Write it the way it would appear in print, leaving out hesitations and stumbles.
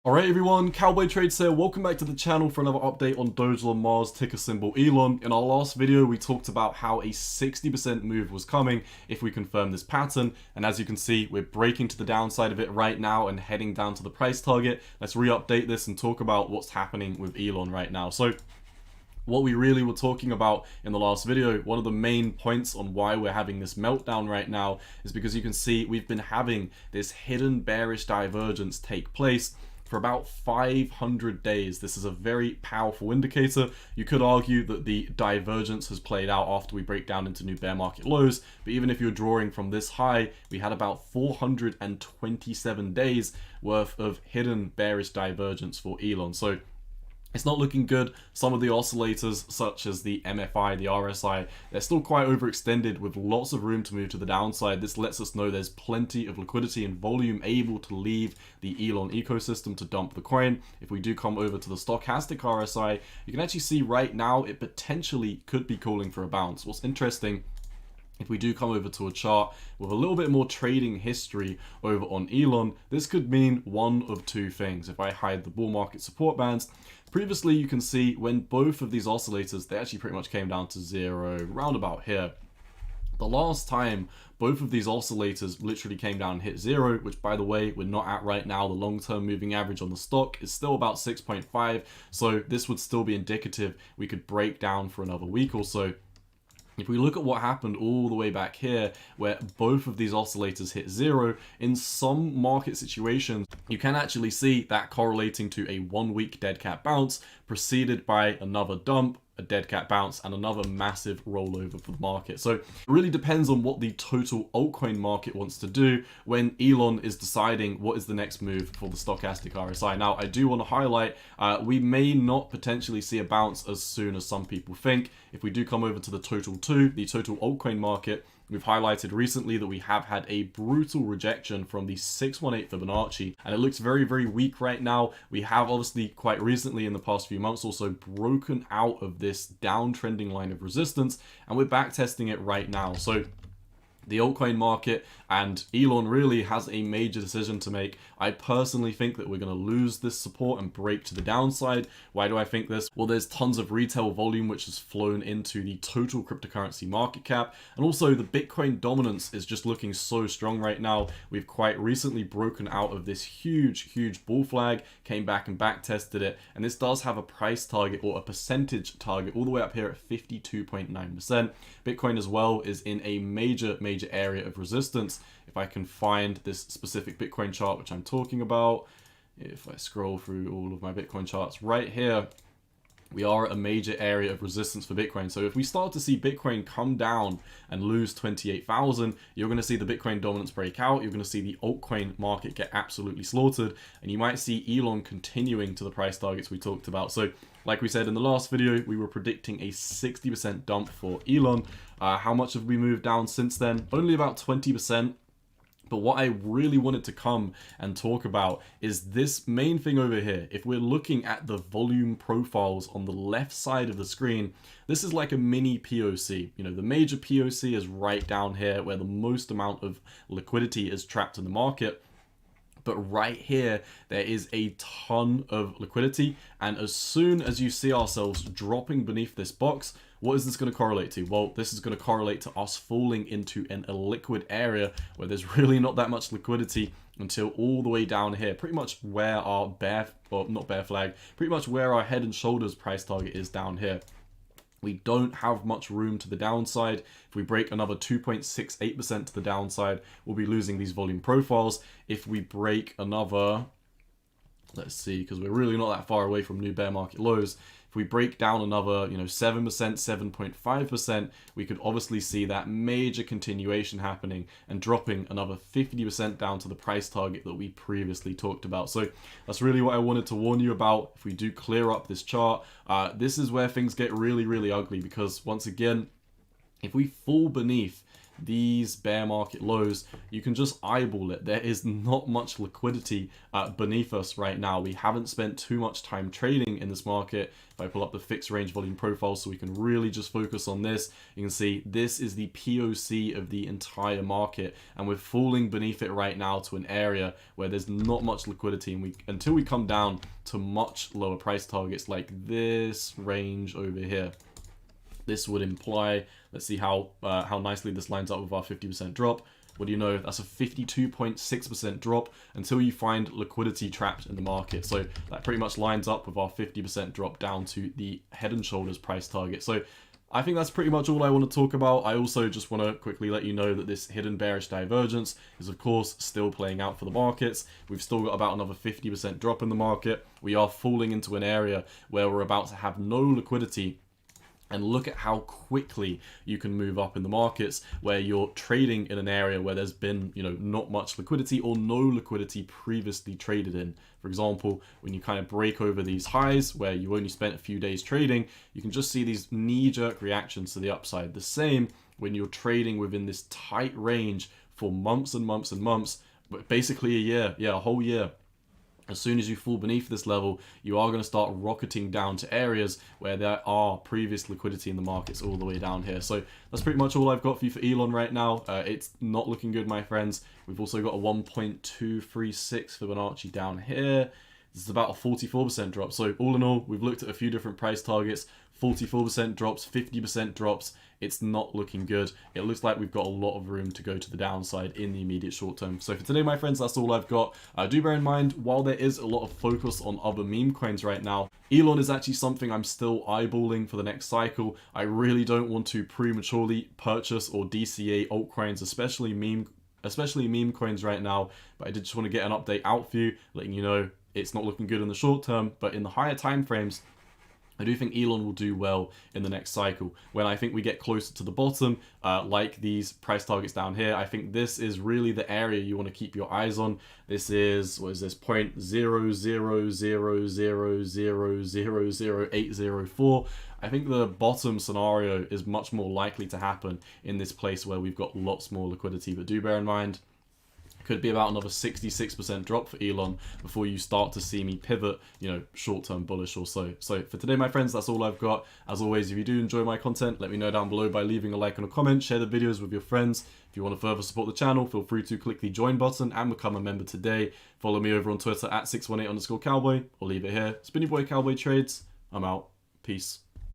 Alright everyone, Cowboy Trades here, welcome back to the channel for another update on DogelonMars, ticker symbol ELON. In our last video we talked about how a 60% move was coming if we confirm this pattern, and as you can see we're breaking to the downside of it right now and heading down to the price target. Let's re-update this and talk about what's happening with ELON right now. So what we really were talking about in the last video, one of the main points on why we're having this meltdown right now is because you can see we've been having this hidden bearish divergence take place for about 500 days. This is a very powerful indicator. You could argue that the divergence has played out after we break down into new bear market lows, but even if you're drawing from this high, we had about 427 days worth of hidden bearish divergence for ELON. So it's not looking good. Some of the oscillators, such as the MFI, the RSI, they're still quite overextended with lots of room to move to the downside. This lets us know there's plenty of liquidity and volume able to leave the ELON ecosystem to dump the coin. If we do come over to the stochastic RSI, you can actually see right now it potentially could be calling for a bounce. What's interesting, if we do come over to a chart with a little bit more trading history over on ELON, this could mean one of two things. If I hide the bull market support bands, previously you can see when both of these oscillators, they actually pretty much came down to zero, round about here. The last time both of these oscillators literally came down and hit zero, which by the way, we're not at right now. The long-term moving average on the stock is still about 6.5. So this would still be indicative we could break down for another week or so. If we look at what happened all the way back here, where both of these oscillators hit zero, in some market situations, you can actually see that correlating to a 1 week dead cat bounce, preceded by another dump, a dead cat bounce, and another massive rollover for the market. So it really depends on what the total altcoin market wants to do when ELON is deciding what is the next move for the stochastic RSI. Now, I do want to highlight, we may not potentially see a bounce as soon as some people think. If we do come over to the total the total altcoin market, we've highlighted recently that we have had a brutal rejection from the 618 Fibonacci, and it looks very, very weak right now. We have obviously quite recently in the past few months also broken out of this downtrending line of resistance, and we're back testing it right now. So the altcoin market and ELON really has a major decision to make. I personally think that we're going to lose this support and break to the downside. Why do I think this? Well, there's tons of retail volume which has flown into the total cryptocurrency market cap, and also the Bitcoin dominance is just looking so strong right now. We've quite recently broken out of this huge bull flag, came back and back tested it, and this does have a price target or a percentage target all the way up here at 52.9%. Bitcoin as well is in a major area of resistance. If I can find this specific Bitcoin chart which I'm talking about, if I scroll through all of my Bitcoin charts right here, we are at a major area of resistance for Bitcoin. So if we start to see Bitcoin come down and lose 28,000, you're going to see the Bitcoin dominance break out. You're going to see the altcoin market get absolutely slaughtered, and you might see ELON continuing to the price targets we talked about. So like we said in the last video, we were predicting a 60% dump for ELON. How much have we moved down since then? Only about 20%. But what I really wanted to come and talk about is this main thing over here. If we're looking at the volume profiles on the left side of the screen, this is like a mini POC. You know, the major POC is right down here where the most amount of liquidity is trapped in the market. But right here, there is a ton of liquidity. And as soon as you see ourselves dropping beneath this box, what is this going to correlate to? Well, this is going to correlate to us falling into an illiquid area where there's really not that much liquidity until all the way down here, pretty much where our pretty much where our head and shoulders price target is down here. We don't have much room to the downside. If we break another 2.68% to the downside, we'll be losing these volume profiles. If we break another, let's see, because we're really not that far away from new bear market lows. If we break down another, 7%, 7.5%, we could obviously see that major continuation happening and dropping another 50% down to the price target that we previously talked about. So that's really what I wanted to warn you about. If we do clear up this chart, this is where things get really, really ugly, because once again, if we fall beneath these bear market lows, you can just eyeball it. There is not much liquidity beneath us right now. We haven't spent too much time trading in this market. If I pull up the fixed range volume profile so we can really just focus on this, you can see this is the POC of the entire market, and we're falling beneath it right now to an area where there's not much liquidity, and until we come down to much lower price targets like this range over here. This would imply, let's see how nicely this lines up with our 50% drop. What do you know? That's a 52.6% drop until you find liquidity trapped in the market. So that pretty much lines up with our 50% drop down to the Head and Shoulders price target. So I think that's pretty much all I want to talk about. I also just want to quickly let you know that this hidden bearish divergence is of course still playing out for the markets. We've still got about another 50% drop in the market. We are falling into an area where we're about to have no liquidity. And look at how quickly you can move up in the markets where you're trading in an area where there's been, not much liquidity or no liquidity previously traded in. For example, when you kind of break over these highs where you only spent a few days trading, you can just see these knee-jerk reactions to the upside. The same when you're trading within this tight range for months and months and months, but basically a year, a whole year. As soon as you fall beneath this level, you are going to start rocketing down to areas where there are previous liquidity in the markets all the way down here. So that's pretty much all I've got for you for Elon right now. It's not looking good, my friends. We've also got a 1.236 Fibonacci down here. This is about a 44% drop. So all in all, we've looked at a few different price targets. 44% drops, 50% drops. It's not looking good. It looks like we've got a lot of room to go to the downside in the immediate short term. So for today, my friends, that's all I've got. Do bear in mind, while there is a lot of focus on other meme coins right now, Elon is actually something I'm still eyeballing for the next cycle. I really don't want to prematurely purchase or DCA altcoins, especially meme coins right now. But I did just want to get an update out for you, letting you know it's not looking good in the short term, but in the higher time frames, I do think Elon will do well in the next cycle. When I think we get closer to the bottom, like these price targets down here, I think this is really the area you want to keep your eyes on. This is, what is this, 0.00000000804. I think the bottom scenario is much more likely to happen in this place where we've got lots more liquidity. But do bear in mind, could be about another 66% drop for Elon before you start to see me pivot, short-term bullish or so. So for today, my friends, that's all I've got. As always, if you do enjoy my content, let me know down below by leaving a like and a comment. Share the videos with your friends. If you want to further support the channel, feel free to click the join button and become a member today. Follow me over on Twitter at 618_cowboy or leave it here. It's been your boy Cowboy Trades. I'm out. Peace.